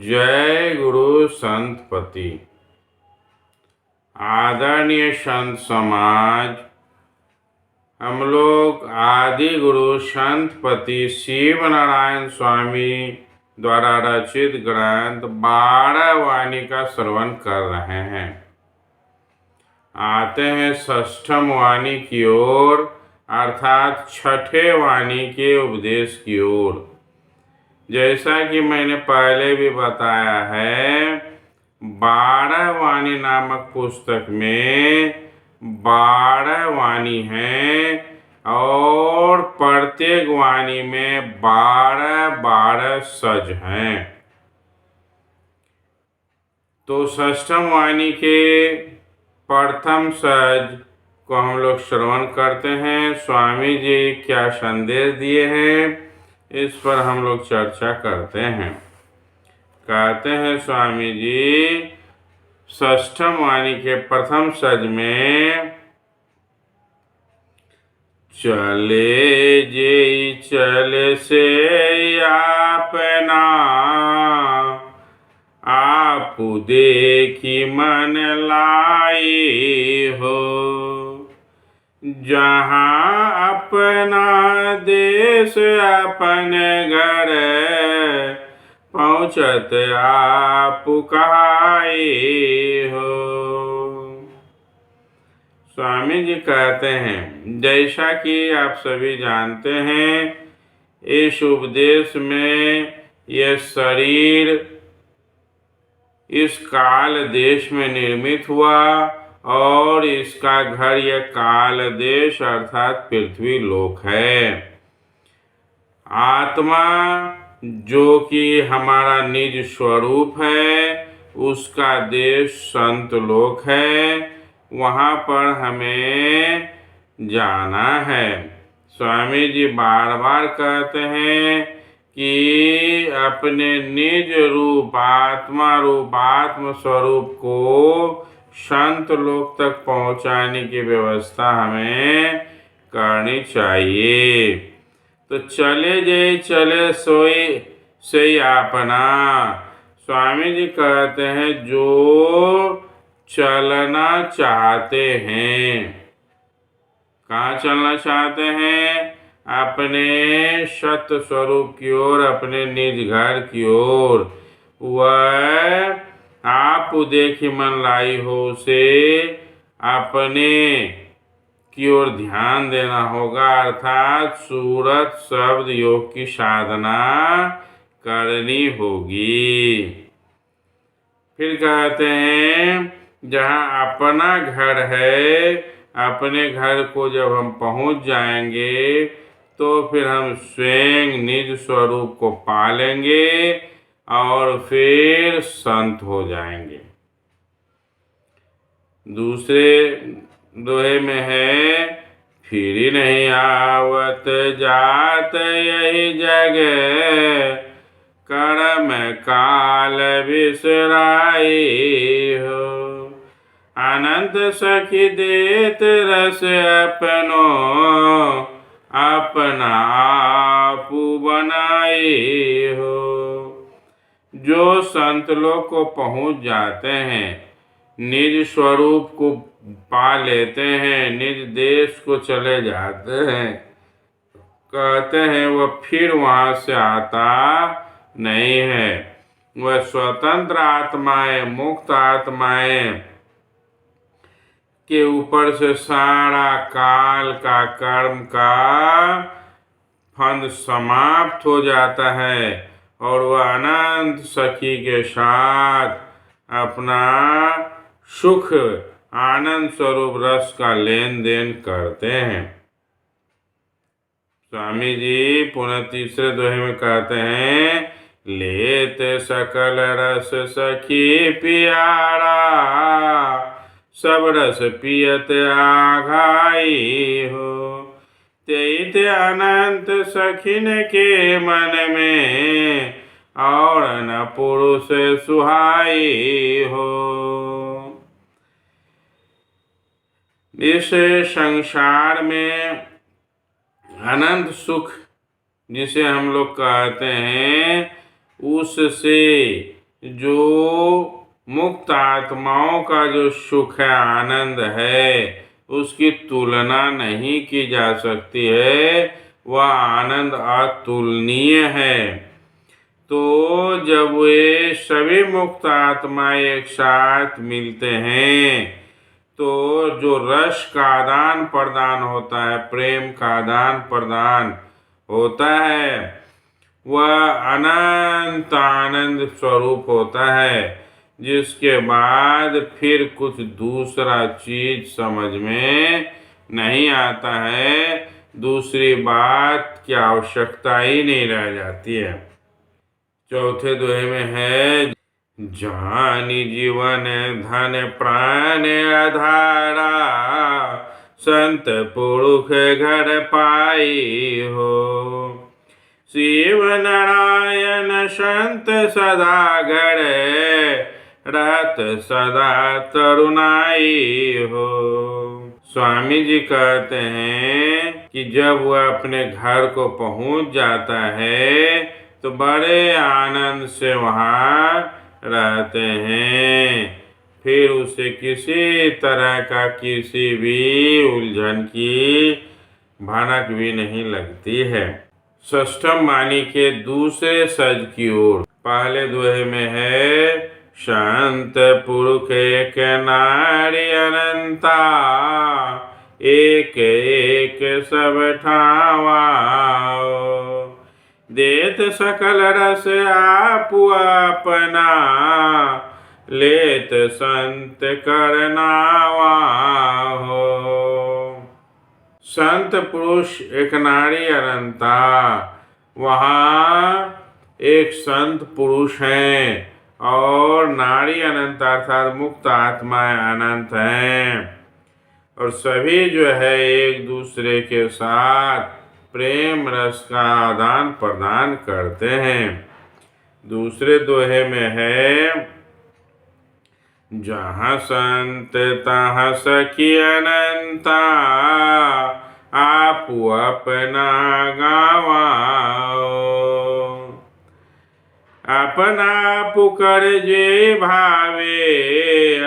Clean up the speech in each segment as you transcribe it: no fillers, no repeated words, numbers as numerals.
जय गुरु संतपति। आदरणीय संत समाज, हम लोग आदि गुरु संतपति शिव नारायण स्वामी द्वारा रचित ग्रंथ 12 वाणी का श्रवण कर रहे हैं। आते हैं षष्ठम वाणी की ओर, अर्थात छठे वाणी के उपदेश की ओर। जैसा कि मैंने पहले भी बताया है, 12 वाणी नामक पुस्तक में 12 वाणी हैं और प्रत्येक वाणी में 12 सज हैं। तो षष्ठम वाणी के प्रथम सज को हम लोग श्रवण करते हैं। स्वामी जी क्या संदेश दिए हैं, इस पर हम लोग चर्चा करते हैं। कहते हैं स्वामी जी, षष्ठम वाणी के प्रथम सज में, चले जे चले से आपना, आप देखी मन लाई हो। जहाँ अपना देश अपने घर, पहुँचत आप कहाई हो। स्वामी जी कहते हैं, जैसा कि आप सभी जानते हैं, इस उपदेश में यह शरीर इस काल देश में निर्मित हुआ और इसका घर यह काल देश अर्थात पृथ्वी लोक है। आत्मा जो कि हमारा निज स्वरूप है, उसका देश संत लोक है, वहाँ पर हमें जाना है। स्वामी जी बार बार कहते हैं कि अपने निज रूप आत्म स्वरूप को संत लोक तक पहुँचाने की व्यवस्था हमें करनी चाहिए। तो चले जे चले सोई से आपना। स्वामी जी कहते हैं, जो चलना चाहते हैं, कहाँ चलना चाहते हैं? अपने सत्य स्वरूप की ओर, अपने निज घर की ओर। वह आप देखी मन लाई हो से अपने की ओर ध्यान देना होगा, अर्थात सूरत शब्द योग की साधना करनी होगी। फिर कहते हैं, जहाँ अपना घर है, अपने घर को जब हम पहुँच जाएंगे तो फिर हम स्वयं निज स्वरूप को पालेंगे और फिर संत हो जाएंगे। दूसरे दोहे में है, फिर नहीं आवत जात यही जगह, कर्म काल बिसराई हो। अनंत सखी देत रस अपनो, अपना आप बनाई हो। जो संत लोग को पहुँच जाते हैं, निज स्वरूप को पा लेते हैं, निज देश को चले जाते हैं, कहते हैं वह फिर वहाँ से आता नहीं है। वह स्वतंत्र आत्माएं, मुक्त आत्माएं के ऊपर से सारा काल का कर्म का फंद समाप्त हो जाता है और वह अनंत सखी के साथ अपना सुख आनंद स्वरूप रस का लेन देन करते हैं। स्वामी जी पुनः तीसरे दोहे में कहते हैं, लेत सकल रस सखी पियारा, सब रस पियत आघाई हो। तेत अनंत सखिन के मन में, और न पुरुष सुहाई हो। इस संसार में अनंत सुख जिसे हम लोग कहते हैं, उससे जो मुक्त आत्माओं का जो सुख है, आनंद है, उसकी तुलना नहीं की जा सकती है। वह आनंद अतुलनीय है। तो जब वे सभी मुक्त आत्माएं एक साथ मिलते हैं तो जो रस का आदान प्रदान होता है, प्रेम का आदान प्रदान होता है, वह अनंत आनंद स्वरूप होता है, जिसके बाद फिर कुछ दूसरा चीज समझ में नहीं आता है। दूसरी बात की आवश्यकता ही नहीं रह जाती है। चौथे दोहे में है, जानी जीवन धन प्राण आधारा, संत पुरुष घर पाई हो। शिव नारायण संत सदा घर, रहत सदा तरुणाई हो। स्वामी जी कहते हैं कि जब वह अपने घर को पहुंच जाता है तो बड़े आनंद से वहाँ रहते हैं। फिर उसे किसी तरह का किसी भी उलझन की भनक भी नहीं लगती है। षष्ठम वाणी के दूसरे सज की ओर पहले दोहे में है, संत पुरुष एक नारी अनंता, एक एक सब ठावा। देत सकल रस आपु अपना, लेत संत करनावा हो। संत पुरुष एक नारी अनंता, वहाँ एक संत पुरुष हैं और नारी अनंत अर्थात मुक्त आत्माएं अनंत हैं। और सभी जो है एक दूसरे के साथ प्रेम रस का आदान प्रदान करते हैं। दूसरे दोहे में है, जहाँ संत तहाँ सखी अनंता, आपु अपना गावा। अपना पुकर जे भावे,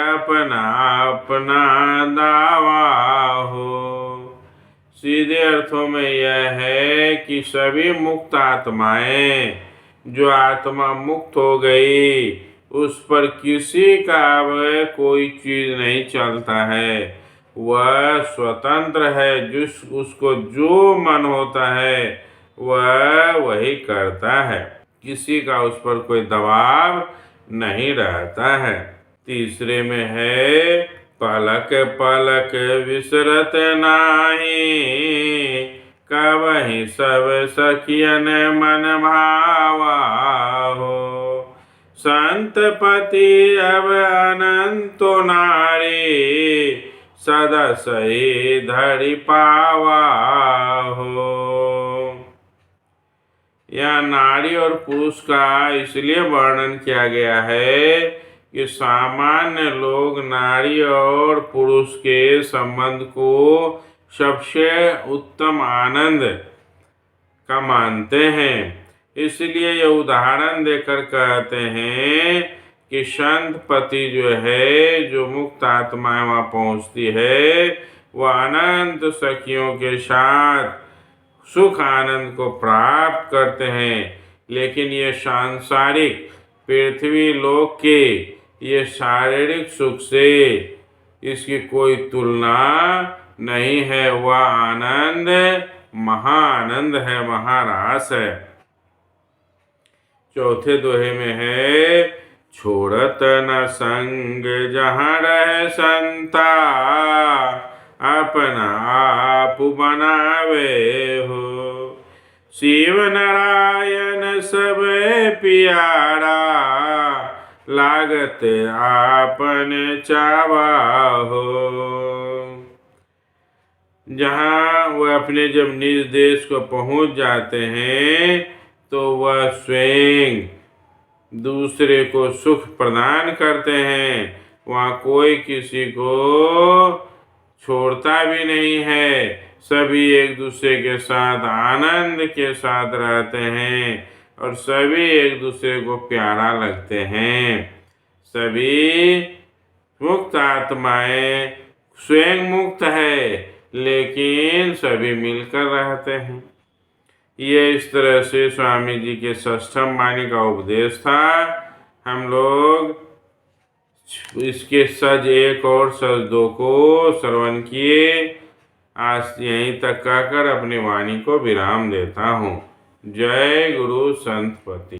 अपना अपना दावा हो। सीधे अर्थों में यह है कि सभी मुक्त आत्माएं, जो आत्मा मुक्त हो गई उस पर किसी का कोई चीज नहीं चलता है। वह स्वतंत्र है, जिस उसको जो मन होता है वह वही करता है। किसी का उस पर कोई दबाव नहीं रहता है। तीसरे में है, पलक पलक विसरत नाही, कबहि सब सखियन मन भावा हो। संत पति अब अनंतो नारी, सदा सही धरि पावा हो। यह नारी और पुरुष का इसलिए वर्णन किया गया है कि सामान्य लोग नारी और पुरुष के संबंध को सबसे उत्तम आनंद का मानते हैं। इसलिए यह उदाहरण देकर कहते हैं कि संत पति जो है, जो मुक्त आत्मा वहाँ पहुँचती है, वह अनंत सखियों के साथ सुख आनंद को प्राप्त करते हैं। लेकिन ये सांसारिक पृथ्वी लोक के ये शारीरिक सुख से इसकी कोई तुलना नहीं है। वह आनंद महाआनंद है, महारास है। चौथे दोहे में है, छोड़त न संग जहाँ रहे संता, अपना आप बनावे हो। शिव नारायण सब प्यारा, लागत आपन चावा हो। जहाँ वह अपने जब निज देश को पहुँच जाते हैं तो वह स्वयं दूसरे को सुख प्रदान करते हैं। वहाँ कोई किसी को छोड़ता भी नहीं है। सभी एक दूसरे के साथ आनंद के साथ रहते हैं और सभी एक दूसरे को प्यारा लगते हैं। सभी मुक्त आत्माएं स्वयं मुक्त है, लेकिन सभी मिलकर रहते हैं। ये इस तरह से स्वामी जी के षष्ठम वाणी का उपदेश था। हम लोग इसके सज 1 और सज 2 को श्रवण किए। आज यहीं तक कहकर अपनी वाणी को विराम देता हूँ। जय गुरु संतपति।